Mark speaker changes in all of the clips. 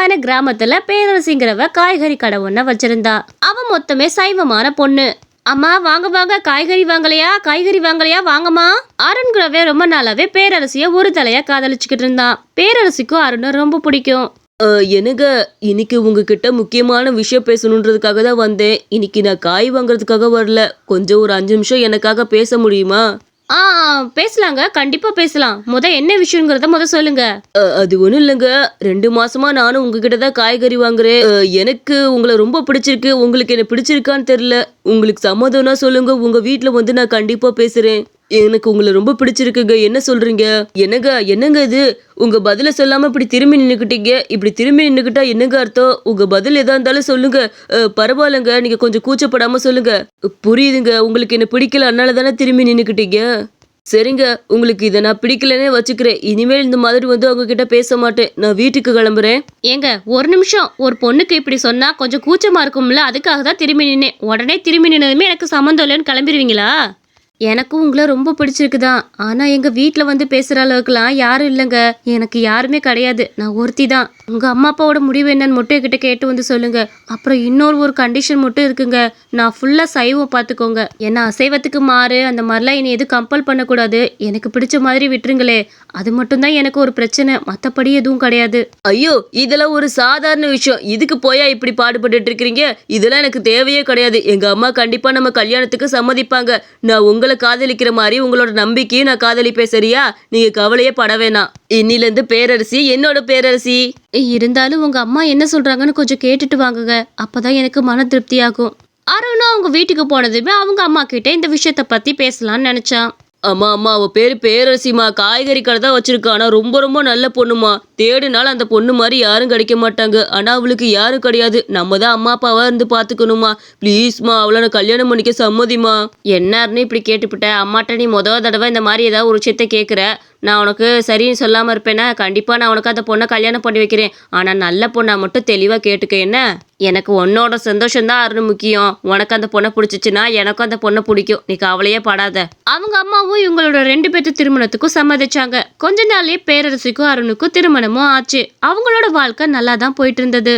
Speaker 1: விவசாய கிராமத்துல பேரரசிங்கிறவ காய்கறி கடை ஒண்ண வச்சிருந்தா. அவ மொத்தமே சைவமான பொண்ணு. அம்மா வாங்க வாங்க, காய்கறி வாங்கலையா, காய்கறி வாங்கலையா, வாங்கம்மா. அருண்கிறவே ரொம்ப நாளாவே பேரரசிய ஒரு தலையா காதலிச்சுக்கிட்டு இருந்தான். பேரரசிக்கும் அருணை ரொம்ப பிடிக்கும்.
Speaker 2: என்னங்க, இன்னைக்கு உங்ககிட்ட முக்கியமான விஷயம் பேசணுன்றதுக்காக தான் வந்தேன். இன்னைக்கு நான் காய் வாங்குறதுக்காக வரல. கொஞ்சம் ஒரு 5 நிமிஷம் எனக்காக பேச முடியுமா?
Speaker 1: ஆ பேசலாங்க, கண்டிப்பா பேசலாம். என்ன விஷயங்கிறத சொல்லுங்க.
Speaker 2: அது ஒன்றும் இல்லைங்க. 2 மாசமா நானும் உங்ககிட்ட தான் காய்கறி வாங்குறேன். எனக்கு உங்களை ரொம்ப பிடிச்சிருக்கு. உங்களுக்கு என்ன பிடிச்சிருக்கான்னு தெரியல. உங்களுக்கு சம்மதம்னா சொல்லுங்க. உங்க வீட்டில் வந்து நான் கண்டிப்பா பேசுறேன். எனக்கு உங்களை ரொம்ப பிடிச்சிருக்குங்க. என்ன சொல்றீங்க? என்னங்க என்னங்க இது? உங்க பதில சொல்லாம இப்படி திரும்பி நின்னுக்கிட்டீங்க. இப்படி திரும்பி நின்னுக்கிட்டா என்னங்க அர்த்தம்? உங்க பதில் எதா இருந்தாலும் சொல்லுங்க. பரவாயில்லைங்க, நீங்க கொஞ்சம் கூச்சப்படாம சொல்லுங்க. புரியுதுங்க, உங்களுக்கு என்ன பிடிக்கல, அதனால தானே திரும்பி நின்னுக்கிட்டீங்க. சரிங்க, உங்களுக்கு இதை நான் பிடிக்கலன்னே வச்சுக்கிறேன். இனிமேல் இந்த மாதிரி வந்து அவங்க கிட்ட பேச மாட்டேன். நான் வீட்டுக்கு கிளம்புறேன்.
Speaker 1: ஏங்க ஒரு நிமிஷம், ஒரு பொண்ணுக்கு இப்படி சொன்னா கொஞ்சம் கூச்சமா இருக்கும்ல, அதுக்காக தான் திரும்பி நின்னேன். உடனே திரும்பி நின்னதுமே எனக்கு சம்மந்தம் இல்லைன்னு கிளம்பிடுவீங்களா? எனக்கும் உங்களை ரொம்ப பிடிச்சிருக்குதான். ஆனா எங்க வீட்டுல வந்து பேசுற அளவுக்குலாம் யாரும் இல்லைங்க. எனக்கு யாருமே கிடையாது. நான் ஒருத்தி தான். உங்க அம்மா அப்பாவோட முடிவு என்னன்னு மட்டும் என்கிட்ட கேட்டு வந்து சொல்லுங்க. அப்புறம் ஒரு கண்டிஷன் மட்டும் இருக்குங்க. நான் ஃபுல்லா சைவம் பார்த்துக்கோங்க. ஏன்னா அசைவத்துக்கு மாறு அந்த மாதிரிலாம் என்னை எதுவும் கம்பல் பண்ணக்கூடாது. எனக்கு பிடிச்ச மாதிரி விட்டுருங்களே. அது மட்டும்தான் எனக்கு ஒரு பிரச்சனை, மற்றபடி எதுவும் கிடையாது.
Speaker 2: ஐயோ, இதெல்லாம் ஒரு சாதாரண விஷயம். இதுக்கு போயா இப்படி பாடுபட்டு இருக்கிறீங்க? இதெல்லாம் எனக்கு தேவையே கிடையாது. எங்க அம்மா கண்டிப்பா நம்ம கல்யாணத்துக்கு சம்மதிப்பாங்க. நான் உங்களை காதலிக்கிற மாதிரி உங்களோட நம்பிக்கையும் நான் காதலிப்பேன். சரியா? நீங்க கவலையே பட வேணாம். இன்னிலிருந்து பேரரசி என்னோட பேரரசி.
Speaker 1: இருந்தாலும் உங்க அம்மா என்ன சொல்றாங்கன்னு கொஞ்சம் கேட்டுட்டு வாங்குங்க. அப்பதான் எனக்கு மன திருப்தியாகும். அருணும் அவங்க வீட்டுக்கு போனதுமே அவங்க அம்மா கிட்ட இந்த விஷயத்த பத்தி பேசலாம்னு நினைச்சான்.
Speaker 2: அம்மா அம்மா, அவ பேரு பேரரசிமா. காய்கறி கடை தான் வச்சிருக்கா. ஆனா ரொம்ப ரொம்ப நல்ல பொண்ணுமா. தேடினாலும் அந்த பொண்ணு மாதிரி யாரும் கிடைக்க மாட்டாங்க. ஆனா அவளுக்கு யாரும் கிடையாது. நம்ம தான் அம்மா அப்பாவா இருந்து பாத்துக்கணுமா. ப்ளீஸ்மா, அவளை நான் கல்யாணம் பண்ணிக்க சம்மதிமா.
Speaker 1: என்னாருன்னு இப்படி கேட்டுப்பிட்ட அம்மாட்ட நீ தடவை இந்த மாதிரி ஏதாவது ஒரு விஷயத்த கேட்குற. நான் உனக்கு சரின்னு சொல்லாமல் இருப்பேன்னா கண்டிப்பாக நான் உனக்கு அந்த பொண்ணை கல்யாணம் பண்ணி வைக்கிறேன். ஆனால் நல்ல பொண்ணை மட்டும் தெளிவாக கேட்டுக்க. என்ன, எனக்கு உன்னோட சந்தோஷம்தான் அருண் முக்கியம். உனக்கு அந்த பொண்ணை பிடிச்சிச்சுன்னா எனக்கும் அந்த பொண்ணை பிடிக்கும். நீ கவலையே படாத. அவங்க அம்மாவும் இவங்களோட 2 பேர்த்து திருமணத்துக்கும் சம்மதிச்சாங்க. கொஞ்ச நாள்லயே பேரரசிக்கும் அருணுக்கும் திருமணமும் ஆச்சு. அவங்களோட வாழ்க்கை நல்லா தான் போயிட்டு இருந்தது.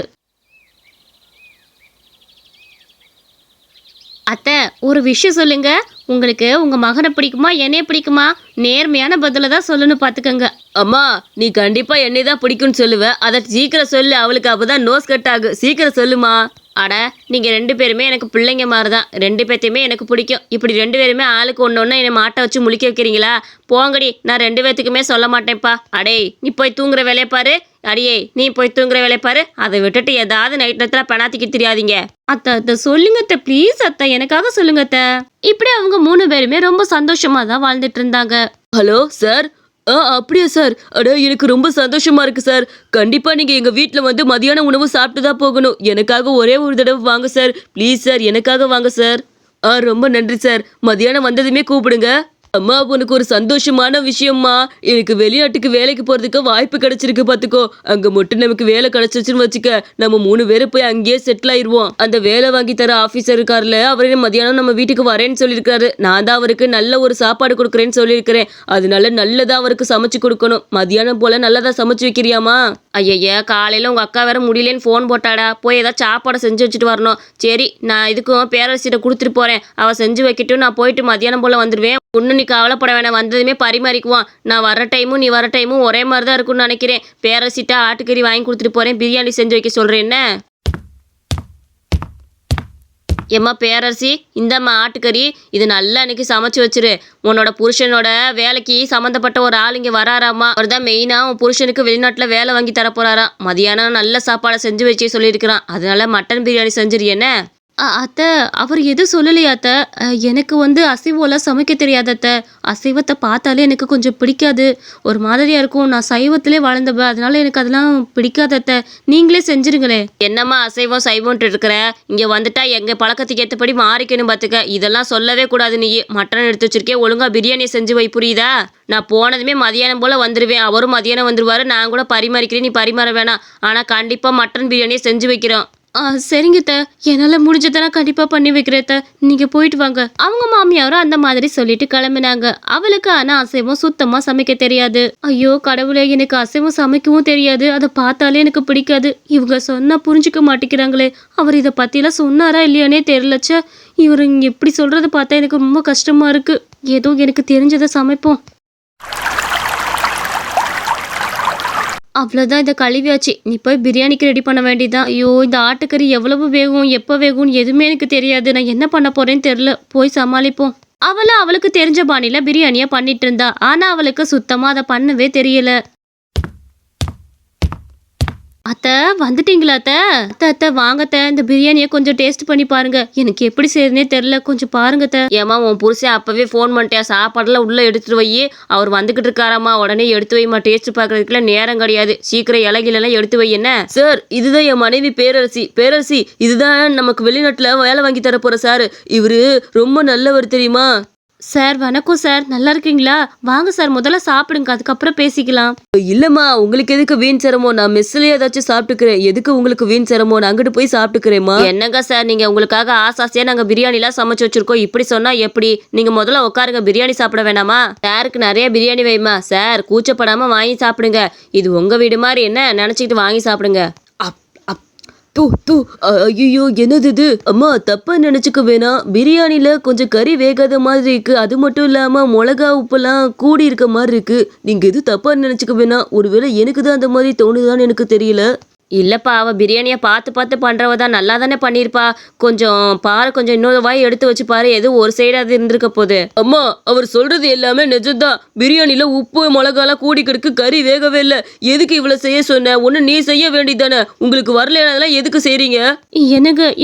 Speaker 1: அத்தை, ஒரு விஷயம் சொல்லுங்க. உங்களுக்கு உங்க மகனை பிடிக்குமா, என்னைய பிடிக்குமா? நேர்மையான பதில தான் சொல்லணும், பாத்துக்கங்க.
Speaker 2: அம்மா, நீ கண்டிப்பா என்னை தான் பிடிக்கும்னு சொல்லுவ. அதை சீக்கிரம் சொல்லு. அவளுக்கு அப்பதான் நோஸ் கட் ஆகு. சீக்கிரம் சொல்லுமா.
Speaker 1: அட, நீங்க 2 பேருமே எனக்கு பிள்ளைங்க மாதிரி தான். 2 பேர்த்தையுமே எனக்கு பிடிக்கும். இப்படி 2 பேருமே ஆளுக்கு ஒன்று என்னை மாட்டை வச்சு முழிக்க வைக்கிறீங்களா? போங்கடி, நான் 2 பேர்த்துக்குமே சொல்ல மாட்டேன்ப்பா. அடே, நீ போய் தூங்குற வேலையை பாரு. அடியே, நீ போய் தூங்குற வேலையை பாரு. அதை விட்டுட்டு ஏதாவது நைட் நேரத்தில் பெணாத்திக்கு தெரியாதீங்க. அத்தை சொல்லுங்க அத்தை, ப்ளீஸ் அத்தை, எனக்காக சொல்லுங்க அத்தை. இப்படி அவங்க 3 பேருமே ரொம்ப சந்தோஷமா தான் வாழ்ந்துட்டு இருந்தாங்க.
Speaker 2: Hello sir. அப்படியா சார்? அட, எனக்கு ரொம்ப சந்தோஷமா இருக்கு சார். கண்டிப்பா நீங்க எங்க வீட்டில் வந்து மதியான உணவு சாப்பிட்டு தான் போகணும். எனக்காக ஒரே ஒரு தடவை வாங்க சார். ப்ளீஸ் சார், எனக்காக வாங்க சார். ரொம்ப நன்றி சார். மதியானம் வந்ததுமே கூப்பிடுங்க. அம்மா, உனக்கு ஒரு சந்தோஷமான விஷயம்மா. எனக்கு வெளிநாட்டுக்கு வேலைக்கு போறதுக்கு வாய்ப்பு கிடைச்சிருக்கு பாத்துக்கோ. அங்க மட்டும் நமக்கு வேலை கிடைச்சிருச்சுன்னு வச்சுக்க, நம்ம 3 பேரும் போய் அங்கேயே செட்டில் ஆயிடுவோம். அந்த வேலை வாங்கி தர ஆபீசர் இருக்காருல, அவரே மதியானம் நம்ம வீட்டுக்கு வரேன்னு சொல்லியிருக்காரு. நான் தான் அவருக்கு நல்ல ஒரு சாப்பாடு கொடுக்குறேன்னு சொல்லியிருக்கிறேன். அதனால நல்லதா அவருக்கு சமைச்சு கொடுக்கணும். மதியானம் போல நல்லதா சமைச்சு வைக்கிறியாமா?
Speaker 1: ஐயா, காலையில உங்க அக்கா வேற முடியலன்னு ஃபோன் போட்டாடா. போய் ஏதாவது சாப்பாடை செஞ்சு வச்சுட்டு வரணும். சரி, நான் இதுக்கும் பேரரசிட்ட கொடுத்துட்டு போறேன். அவ செஞ்சு வைக்கட்டும். நான் போயிட்டு மதியானம் போல வந்துடுவேன். ஒன்றும் நீ கவலைப்பட வேணாம். வந்ததுமே பரிமாறிக்குவான். நான் வர டைமும் நீ வர டைமும் ஒரே மாதிரி தான் இருக்கும்னு நினைக்கிறேன். பேரரசிட்ட ஆட்டுக்கறி வாங்கி கொடுத்துட்டு போறேன். பிரியாணி செஞ்சு வைக்க சொல்றேன். என்ன ஏம்மா பேரரசி, இந்தம்மா ஆட்டுக்கறி. இது நல்லா அன்னைக்கு சமைச்சு வச்சிரு. உன்னோட புருஷனோட வேலைக்கு சம்மந்தப்பட்ட ஒரு ஆள் இங்கே வராராமா. அவர் தான் மெயினாக உன் புருஷனுக்கு வெளிநாட்டில் வேலை வாங்கி தரப்போறாராம். மதியானம் நல்ல சாப்பாடை செஞ்சு வச்சே சொல்லியிருக்கிறான். அதனால மட்டன் பிரியாணி செஞ்சிரு. என்ன அத்தை, அவர் எதுவும் சொல்லலையா அத்தை? எனக்கு வந்து அசைவம்லாம் சமைக்க தெரியாது அத்தை. அசைவத்தை பார்த்தாலே எனக்கு கொஞ்சம் பிடிக்காது. ஒரு மாதிரியா இருக்கும். நான் சைவத்திலே வளர்ந்தப்ப, அதனால எனக்கு அதெல்லாம் பிடிக்காது அத்தை. நீங்களே செஞ்சிருங்களே. என்னம்மா அசைவம் சைவம்ட்டு இருக்கிற? இங்கே வந்துட்டா எங்கள் பழக்கத்துக்கு ஏற்றபடி மாறிக்கணும் பார்த்துக்க. இதெல்லாம் சொல்லவே கூடாது. நீ மட்டன் எடுத்து வச்சிருக்கே, ஒழுங்கா பிரியாணியை செஞ்சு வை. புரியுதா? நான் போனதுமே மதியானம் போல் வந்துடுவேன். அவரும் மதியானம் வந்துடுவார். நான் கூட பரிமாறிக்கிறேன், நீ பரிமாற வேணாம். ஆனால் கண்டிப்பாக மட்டன் பிரியாணியை செஞ்சு வைக்கிறோம். சரிங்க அத்தை. என்னால முடிஞ்சதை நான் கண்டிப்பா பண்ணி வைக்கிறேன் அத்தை. நீங்க போயிட்டு வாங்க. அவங்க மாமியாரும் அந்த மாதிரி சொல்லிட்டு கிளம்பினாங்க. அவளுக்கு ஆனா அசைவம் சுத்தமா சமைக்க தெரியாது. ஐயோ கடவுளே, எனக்கு அசைவம் சமைக்கவும் தெரியாது. அதை பார்த்தாலே எனக்கு பிடிக்காது. இவங்க சொன்னா புரிஞ்சுக்க மாட்டேங்கிறாங்களே. அவர் இதை பத்திலாம் சொன்னாரா இல்லையானே தெரியலச்ச. இவர் எப்படி சொல்றதை பார்த்தா எனக்கு ரொம்ப கஷ்டமா இருக்கு. ஏதோ எனக்கு தெரிஞ்சதை சமைப்போம். அவ்வளோதான், இதை கழுவியாச்சு. நீ போய் பிரியாணிக்கு ரெடி பண்ண வேண்டியதான். ஐயோ இந்த ஆட்டுக்கறி எவ்வளவு வேகும் எப்போ வேகும்னு எதுவுமே எனக்கு தெரியாது. நான் என்ன பண்ண போறேன்னு தெரில. போய் சமாளிப்போம். அவளுக்கு தெரிஞ்ச பாணியில பிரியாணியை பண்ணிட்டு இருந்தா. ஆனா அவளுக்கு சுத்தமா அதை பண்ணவே தெரியல. அத்தை வந்துட்டீங்களா அத்தை? அத்தை வாங்க அத்தை. இந்த பிரியாணியை கொஞ்சம் டேஸ்ட் பண்ணி பாருங்க. எனக்கு எப்படி செய்யுதுனே தெரியல, கொஞ்சம் பாருங்க அத்தை. ஏமா உன் புருஷன் அப்பவே ஃபோன் பண்ணிட்டியா? சாப்பாடுலாம் உள்ள எடுத்துட்டு வை. அவர் வந்துகிட்டு இருக்காராமா, உடனே எடுத்து வைமா. டேஸ்ட் பார்க்கறதுக்குலாம் நேரம் கிடையாது. சீக்கிரம் இலகிலெல்லாம் எடுத்து வை. என்ன
Speaker 2: சார், இதுதான் என் மனைவி பேரரசி. இதுதான் நமக்கு வெளிநாட்டுல வேலை வாங்கி தர போற சார். இவரு ரொம்ப நல்லவர் தெரியுமா?
Speaker 1: சார் வணக்கம் சார், நல்லா இருக்கீங்களா? வாங்க சார், முதல்ல சாப்பிடுங்க, அதுக்கப்புறம் பேசிக்கலாம்.
Speaker 2: இல்லம்மா, உங்களுக்கு எதுக்கு வீண் சிரமம்? நான் மெஸ்லயே ஏதாச்சும் சாப்பிட்டுக்கிறேன். எதுக்கு உங்களுக்கு வீண் சிரமம்? நான் அங்கிட்டு போய் சாப்பிட்டுக்கிறேம்மா.
Speaker 1: என்னங்க சார், நீங்க உங்களுக்காக ஆசாசியா நாங்க பிரியாணிலாம் சமைச்சு வச்சிருக்கோம். இப்படி சொன்னா எப்படி? நீங்க முதல்ல உட்காருங்க. பிரியாணி சாப்பிட வேணாமா? சாருக்கு நிறைய பிரியாணி வைமா. சார் கூச்சப்படாம வாங்கி சாப்பிடுங்க. இது உங்க வீடு மாதிரி என்ன நினைச்சிட்டு வாங்கி சாப்பிடுங்க.
Speaker 2: ஐயோ, என்னது இது? அம்மா தப்பா நினைச்சுக்க வேணாம். பிரியாணில கொஞ்சம் கறி வேகாத மாதிரி இருக்கு. அது மட்டும் இல்லாம மிளகா உப்பெல்லாம் கூடி இருக்க மாதிரி இருக்கு. நீங்க எது தப்பா நினைச்சுக்க வேணாம். ஒருவேளை எனக்கு தான் அந்த மாதிரி தோணுதான்னு எனக்கு தெரியல.
Speaker 1: இல்லப்பா, அவ பிரியாணியை பார்த்து பார்த்து பண்றவ தான். நல்லா தானே பண்ணியிருப்பா. கொஞ்சம் பாரு, கொஞ்சம் இன்னொரு வாய் எடுத்து வச்சு பாரு. எதுவும் ஒரு சைடாவது இருந்திருக்க போகுது.
Speaker 2: அம்மா, அவர் சொல்றது எல்லாமே நிஜம்தான். பிரியாணில உப்பு மிளகாலாம் கூடி கிடக்கு, கறி வேகவே இல்லை. எதுக்கு இவ்வளவு செய்ய சொன்ன? ஒண்ணு நீ செய்ய வேண்டியதானே. உங்களுக்கு வரலனால எதுக்கு செய்றீங்க?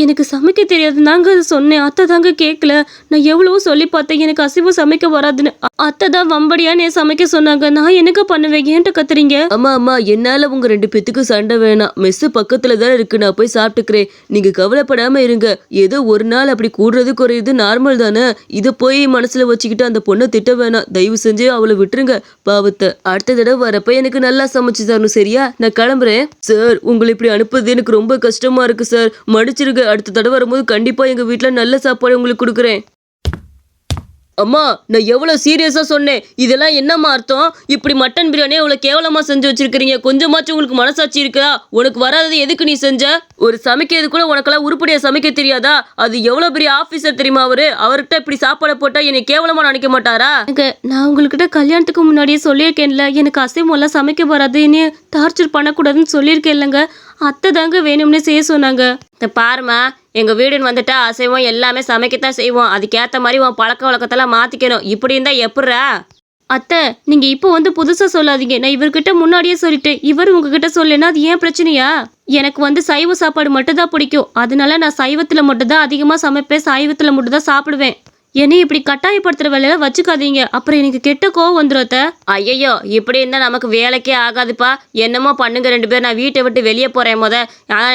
Speaker 1: எனக்கு சமைக்க தெரியாது தாங்க சொன்னேன். அத்தை தாங்க கேட்கல. நான் எவ்வளவோ சொல்லி பார்த்தேன், எனக்கு அசைவம் சமைக்க வராதுன்னு. அத்தை தான் வம்படியானே சமைக்க சொன்னாங்க. நான் என்னங்க பண்ணுவேன்? ஏன்ட்ட கத்துறீங்க?
Speaker 2: அம்மா, என்னால உங்க 2 பேத்துக்கு சண்டை வேணாம். மெஸ்ஸு பக்கத்துல தான் இருக்கு, நான் போய் சாப்பிட்டுக்கிறேன். நீங்க கவலைப்படாம இருங்க. ஏதோ ஒரு நாள் அப்படி கூடுறது குறையுது நார்மல் தானே. இதை போய் மனசுல வச்சுக்கிட்டு அந்த பொண்ணை திட்ட வேணாம். தயவு செஞ்சு அவளை விட்டுருங்க பாவத்தை. அடுத்த தடவை வரப்ப எனக்கு நல்லா சமைச்சு தரணும், சரியா? நான் கிளம்புறேன். சார், உங்களை இப்படி அனுப்புறது எனக்கு ரொம்ப கஷ்டமா இருக்கு சார். மன்னிச்சிருங்க. அடுத்த தடவை வரும்போது கண்டிப்பா எங்க வீட்டுல நல்ல சாப்பாடு உங்களுக்கு கொடுக்குறேன். அம்மா, நான் எவ்வளவு சீரியஸா சொன்னேன். இதெல்லாம் என்னம்மா அர்த்தம்? இப்படி மட்டன் பிரியாணியை இவ்வளவு கேவலமா செஞ்சு வச்சிருக்கீங்க. கொஞ்சமாச்சும் உங்களுக்கு மனசாட்சி இருக்கா? உனக்கு வராதது எதுக்கு நீ செஞ்ச? ஒரு சமைக்கிறது கூட உனக்கெல்லாம் உருப்படியா சமைக்க தெரியாதா? அது எவ்வளவு பெரிய ஆபீசர் தெரியுமா அவர்கிட்ட இப்படி சாப்பாடை போட்டா என்னை கேவலமா நினைக்க மாட்டாரா?
Speaker 1: நான் உங்ககிட்ட கல்யாணத்துக்கு முன்னாடியே சொல்லியிருக்கேன்ல, எனக்கு அசைவம் எல்லாம் சமைக்க வராது, இனி டார்ச்சர் பண்ணக்கூடாதுன்னு சொல்லியிருக்கேன் இல்லைங்க. அத்தை தாங்க வேணும்னே செய்ய சொன்னாங்க. இந்த பாருமா, எங்க வீடுன்னு வந்துட்டா அசைவம் எல்லாமே சமைக்கத்தான் செய்வோம். அதுக்கேற்ற மாதிரி உன் பழக்க வழக்கத்தெல்லாம் மாத்திக்கணும். இப்படி இருந்தா எப்படிரா? அத்தை, நீங்க இப்போ வந்து புதுசா சொல்லாதீங்க. நான் இவர்கிட்ட முன்னாடியே சொல்லிட்டேன். இவர் உங்ககிட்ட சொல்லனா அது ஏன் பிரச்சனையா? எனக்கு வந்து சைவ சாப்பாடு மட்டும் தான் பிடிக்கும். அதனால நான் சைவத்துல மட்டும் தான் அதிகமா சமைப்பேன். சைவத்துல மட்டும் தான் சாப்பிடுவேன். என்னை இப்படி கட்டாயப்படுத்துற வேலையில வச்சுக்காதீங்க. அப்புறம் எனக்கு கெட்ட கோவம் வந்துடும் அத்தை. ஐயோ, இப்படி இருந்தா நமக்கு வேலைக்கே ஆகாதுப்பா. என்னமோ பண்ணுங்க 2 பேர். நான் வீட்டை விட்டு வெளியே போறேன்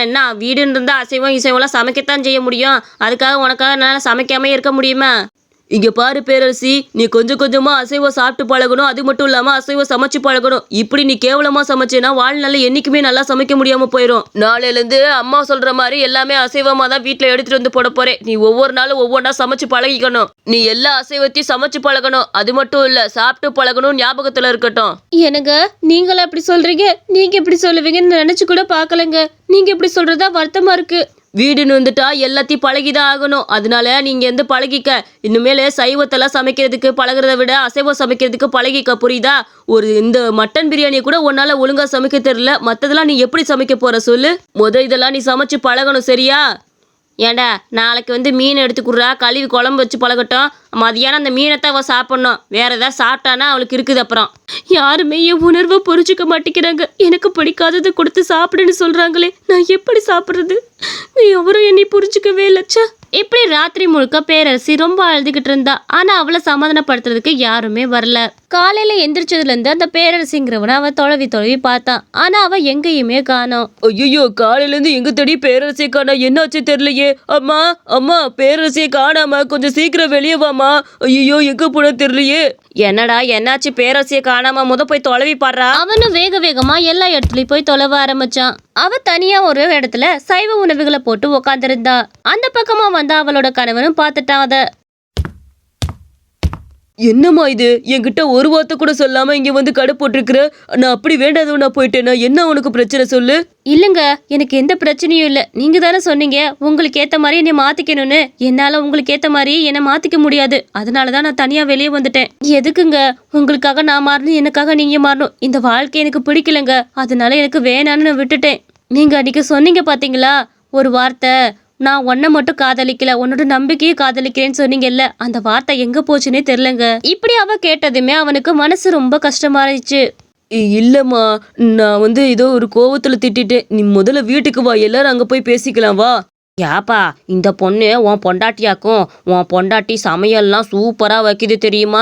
Speaker 1: என்ன வீடுன்னு இருந்தா அசைவம் இசைவெல்லாம் சமைக்கத்தான் செய்ய முடியும். அதுக்காக உனக்காக என்னால் சமைக்காம இருக்க முடியுமா?
Speaker 2: இங்க பாரு பேரரசி, நீ கொஞ்சம் கொஞ்சமா அசைவம் சாப்பிட்டு பழகணும். அது மட்டும் இல்லாம அசைவம் சமைச்சு பழகணும். இப்படி நீ கேவலமா சமைச்சேன்னா வாழ்நாள்ல என்னைக்குமே நல்லா சமைக்க முடியாம போயிடும். நாளையில இருந்து அம்மா சொல்ற மாதிரி எல்லாமே அசைவமா தான் வீட்டுல எடுத்துட்டு வந்து போட போறேன். நீ ஒவ்வொரு நாளும் ஒவ்வொன்றா சமைச்சு பழகிக்கணும். நீ எல்லா அசைவத்தையும் சமைச்சு பழகணும். அது மட்டும் இல்ல, சாப்பிட்டு பழகணும். ஞாபகத்துல இருக்கட்டும்.
Speaker 1: எனக்கு நீங்களா இப்படி சொல்றீங்க? நீங்க எப்படி சொல்லுவீங்கன்னு நினைச்சு கூட பாக்கலங்க. நீங்க இப்படி சொல்றதா வருத்தமா இருக்கு.
Speaker 2: வீடுன்னு வந்துட்டா எல்லாத்தையும் பழகிதான் ஆகணும். அதனால நீங்க எந்த பழகிக்க. இனிமேல சைவத்தெல்லாம் சமைக்கிறதுக்கு பழகிறத விட அசைவம் சமைக்கிறதுக்கு பழகிக்க, புரியுதா? இந்த மட்டன் பிரியாணியை கூட உன்னால ஒழுங்கா சமைக்க தெரியல. மத்ததெல்லாம் நீ எப்படி சமைக்க போற சொல்லு? இதெல்லாம் நீ சமைச்சு பழகணும், சரியா? ஏண்டா, நாளைக்கு வந்து மீன் எடுத்துக்குறா, கழுவி குழம்பு வச்சு பழகட்டும். மதியானம் அந்த மீனைத்தான் அவள் சாப்பிட்ணும். வேற ஏதாவது சாப்பிட்டானா அவளுக்கு இருக்குது. அப்புறம் யாருமே என் உணர்வை புரிஞ்சுக்க மாட்டேங்கிறாங்க. எனக்கு பிடிக்காததை கொடுத்து சாப்பிடுன்னு சொல்றாங்களே, நான் எப்படி சாப்பிட்றது? எவரும் என்னை புரிஞ்சுக்கவே இல்லச்சா. இப்படி ராத்திரி முழுக்க பேரரசி ரொம்ப அழுதுகிட்டு இருந்தா. ஆனா அவளை சமாதானப்படுத்துறதுக்கு யாருமே வரல. காலையில எந்திரிச்சதுல இருந்து அந்த பேரரசிங்கிறவனை அவன் தொலைவி பார்த்தான். ஆனா அவ எங்கேயுமே காணோம். ஐயோ, காலையில இருந்து எங்க தேடி பேரரசியை காணா. என்னாச்சு தெரியலையே. அம்மா, பேரரசியை காணாம, கொஞ்சம் சீக்கிரம் வெளியே வாமா. ஐயோ, எங்க போன தெரியலையே.
Speaker 1: என்னடா என்னாச்சு பேரரசியை காணாம போய் தொலைவி பாடுறா.
Speaker 2: அவனும் வேக வேகமா எல்லா இடத்துலயும் போய் தொலைவ ஆரம்பிச்சான். அவ தனியா ஒரு இடத்துல சைவ உணவுகளை போட்டு உக்காந்துருந்தா. அந்த பக்கமா வந்து அவளோட கணவனும் பார்த்துட்டான் அத. என்னம்மா இது, என்கிட்ட ஒரு வார்த்தை கூட சொல்லாம இங்க வந்து கடை போட்டிருக்கிற? நான் அப்படி வேண்டாதவனா போயிட்டேனா? என்ன உனக்கு பிரச்சனை சொல்லு. இல்லங்க, எனக்கு எந்த பிரச்சனையும் இல்ல. நீங்க தானே சொன்னீங்க உங்களுக்கு ஏத்த மாதிரி என்னை மாத்திக்கணும்னு. என்னால உங்களுக்கு ஏத்த மாதிரி என்னை மாத்திக்க முடியாது. அதனாலதான் நான் தனியா வெளியே வந்துட்டேன். எதுக்குங்க உங்களுக்காக நான் மாறணும், எனக்காக நீங்க மாறணும்? இந்த வாழ்க்கை எனக்கு பிடிக்கலங்க. அதனால எனக்கு வேணான்னு நான் விட்டுட்டேன். நீங்க அன்னைக்கு சொன்னீங்க பாத்தீங்களா ஒரு வார்த்தை, நான் உன்னை மட்டும் காதலிக்கல, உன்னோட நம்பிக்கையை காதலிக்கிறேன்னு சொன்னீங்கல்ல, அந்த வார்த்தை எங்க போச்சுன்னே தெரியலங்க. இப்படி அவ கேட்டதுமே அவனுக்கு மனசு ரொம்ப கஷ்டமாயிடுச்சு. இல்லம்மா, நான் வந்து ஏதோ ஒரு கோவத்துல திட்டிட்டேன். நீ முதல்ல வீட்டுக்கு வா, எல்லாரும் அங்க போய் பேசிக்கலாம் வா.
Speaker 1: யாப்பா இந்த பொண்ணு உன் பொண்டாட்டியாக்கும். உன் பொண்டாட்டி சமையல்லாம் சூப்பரா வைக்குது தெரியுமா?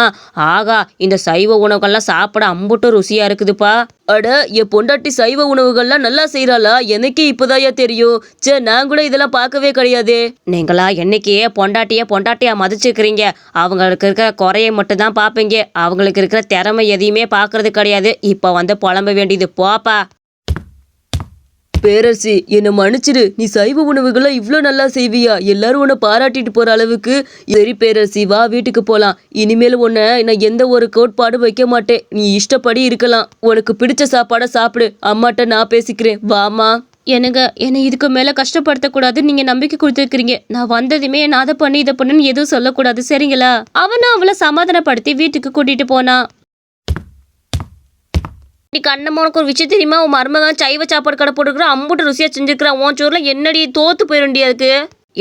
Speaker 1: ஆகா இந்த சைவ உணவுகள்லாம் சாப்பிட அம்புட்டு ருசியா இருக்குதுப்பா.
Speaker 2: அட, என் பொண்டாட்டி சைவ உணவுகள்லாம் நல்லா செய்யறாளா? எனக்கே இப்பதாயா தெரியும். சே, நான் கூட இதெல்லாம் பார்க்கவே கிடையாதே.
Speaker 1: நீங்களா என்னைக்கு பொண்டாட்டியா மதிச்சுக்கிறீங்க? அவங்களுக்கு இருக்கிற குறையை மட்டும் தான் பார்ப்பீங்க. அவங்களுக்கு இருக்கிற திறமை எதையுமே பார்க்கறது கிடையாது. இப்போ வந்து புலம்ப வேண்டியது போப்பா.
Speaker 2: பேரரசி, என்னை மன்னிச்சிடு. நீ சைவ உணவுகள்லாம் இவ்வளோ நல்லா செய்வியா? எல்லாரும் உன்னை பாராட்டிட்டு போற அளவுக்கு. சரி பேரரசி, வா வீட்டுக்கு போலாம். இனிமேல் உன்னை நான் எந்த ஒரு கோட்பாடும் வைக்க மாட்டேன். நீ இஷ்டப்படி இருக்கலாம். உனக்கு பிடிச்ச சாப்பாடை சாப்பிடு. அம்மாட்ட நான் பேசிக்கிறேன், வாமா. என்னங்க, என்னை இதுக்கு மேல கஷ்டப்படுத்தக்கூடாது. நீங்க நம்பிக்கை கொடுத்துருக்கீங்க. நான் வந்ததுமே நான் அதை பண்ணி இதை பண்ணுன்னு எதுவும் சொல்லக்கூடாது, சரிங்களா? அவனும் அவளை சமாதானப்படுத்தி வீட்டுக்கு கூட்டிட்டு போனான்.
Speaker 1: நீ கண்ணம்மா உனக்கு ஒரு விஷயம் தெரியுமா? உன் மருமகன் சைவ சாப்பாடு கடை போட்டுருக்குற அம்புட்டு ருசியா செஞ்சுருக்கிறான். உன் சோறுல என்னடி தோத்து போயிடும்டி அதுக்கு.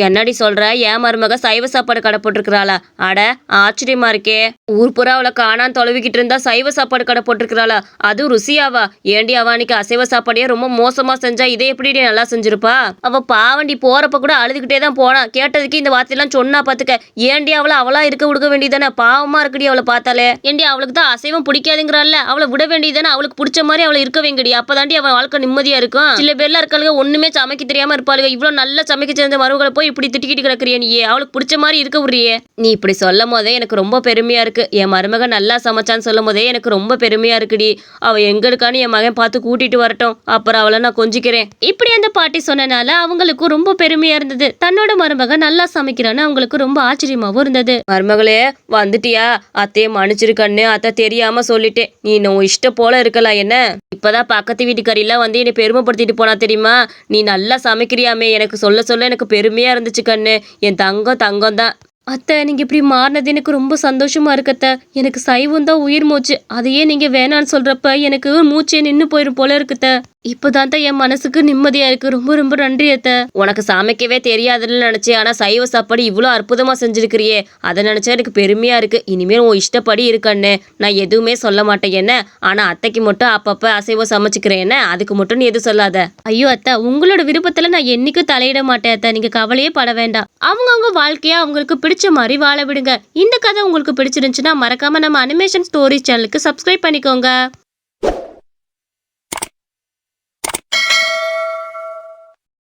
Speaker 1: என்னடி சொல்ற? என் மருமக சைவ சாப்பாடு கடை போட்டிருக்கிறாளா? அட ஆச்சரியமா இருக்கே. ஊர் புறா அவளை காணான்னு தொலைவிக்கிட்டு இருந்தா சைவ சாப்பாடு கடை போட்டிருக்கிறாளா? அதுவும் ருசியாவா? ஏண்டி அவ அன்னைக்கு அசைவ சாப்பாடையே ரொம்ப மோசமா செஞ்சா, இதை எப்படி நல்லா செஞ்சிருப்பா? அவ பாவண்டி போறப்ப கூட அழுதுகிட்டே தான் போனா. கேட்டதுக்கு இந்த வார்த்தையெல்லாம் சொன்னா பாத்துக்க. ஏண்டி அவளா இருக்க விடுக்க வேண்டியதானே? பாவமா இருக்குடி அவளை பார்த்தாலே. ஏண்டி அவளுக்கு தான் அசைவம் பிடிக்காதுங்கிறாள்ல, அவளை விட வேண்டியதானே? அவளுக்கு பிடிச்ச மாதிரி அவளை இருக்க வேங்கடி. அப்பதாண்டி அவன் வாழ்க்கை நிம்மதியா இருக்கும். சில பேர்லாம் இருக்காளுங்க ஒண்ணுமே சமைக்க தெரியாம இருப்பாளுங்க. இவ்வளவு நல்லா சமைக்க சேர்ந்த மருமகளை போய் இப்படி திட்டிக்கிட்டு கிடக்குறிய நீ? அவளுக்கு பிடிச்ச மாதிரி இருக்க விடுறியே. நீ இப்படி சொல்லும் போதே எனக்கு ரொம்ப பெருமையா இருக்கு. என் மருமகன் நல்லா சமைச்சான்னு சொல்லும் போதே எனக்கு ரொம்ப பெருமையா இருக்குடி. அவ எங்களுக்கானு என் மகன் பார்த்து கூட்டிட்டு வரட்டும், அப்புறம் அவளை நான் கொஞ்சிக்கிறேன். இப்படி அந்த பாட்டி சொன்னனால அவங்களுக்கும் ரொம்ப பெருமையா இருந்தது. தன்னோட மருமகன் நல்லா சமைக்கிறான்னு அவங்களுக்கு ரொம்ப ஆச்சரியமாவும் இருந்தது. மருமகளே வந்துட்டியா? அத்தையை மன்னிச்சிருக்கன்னு அத்தை தெரியாம சொல்லிட்டேன். நீ உன் இஷ்டம் போல இருக்கலாம். என்ன இப்பதான் பக்கத்து வீட்டுக்காரிலாம் வந்து என்னை பெருமைப்படுத்திட்டு போனா தெரியுமா? நீ நல்லா சமைக்கிறியாமே, எனக்கு சொல்ல சொல்ல எனக்கு பெருமையா இருந்துச்சு கண்ணு. என் தங்கம் தான். அத்தை, நீங்க இப்படி மாறினது எனக்கு ரொம்ப சந்தோஷமா இருக்கத்த. எனக்கு சைவம் தான் உயிர் மூச்சு. அதையே நீங்க வேணான்னு சொல்றப்ப எனக்கு மூச்சே நின்று போயிடும் போல இருக்குத்த. இப்போதான் என் மனசுக்கு நிம்மதியா இருக்கு. ரொம்ப ரொம்ப நன்றி அத்தை. உனக்கு சமைக்கவே தெரியாதுன்னு நினைச்சேன். ஆனா சைவ சாப்பாடு இவ்வளோ அற்புதமா செஞ்சிருக்கிறியே, அதை நினைச்சா எனக்கு பெருமையா இருக்கு. இனிமேல் உன் இஷ்டப்படி இருக்கண்ணு, நான் எதுவுமே சொல்ல மாட்டேன். என்ன ஆனா அத்தைக்கு மட்டும் அப்பப்ப அசைவம் சமைச்சுக்கிறேன். என்ன அதுக்கு மட்டும் நீ எதுவும் சொல்லாத. ஐயோ அத்தை, உங்களோட விருப்பத்துல நான் என்னைக்கும் தலையிட மாட்டேன் அத்தை. நீங்க கவலையே பட வேண்டாம். அவங்கவுங்க வாழ்க்கையா அவங்களுக்கு பிடிச்ச மாதிரி வாழ விடுங்க. இந்த கதை உங்களுக்கு பிடிச்சிருந்துச்சுன்னா மறக்காம நம்ம அனிமேஷன் ஸ்டோரி சேனலுக்கு சப்ஸ்கிரைப் பண்ணிக்கோங்க.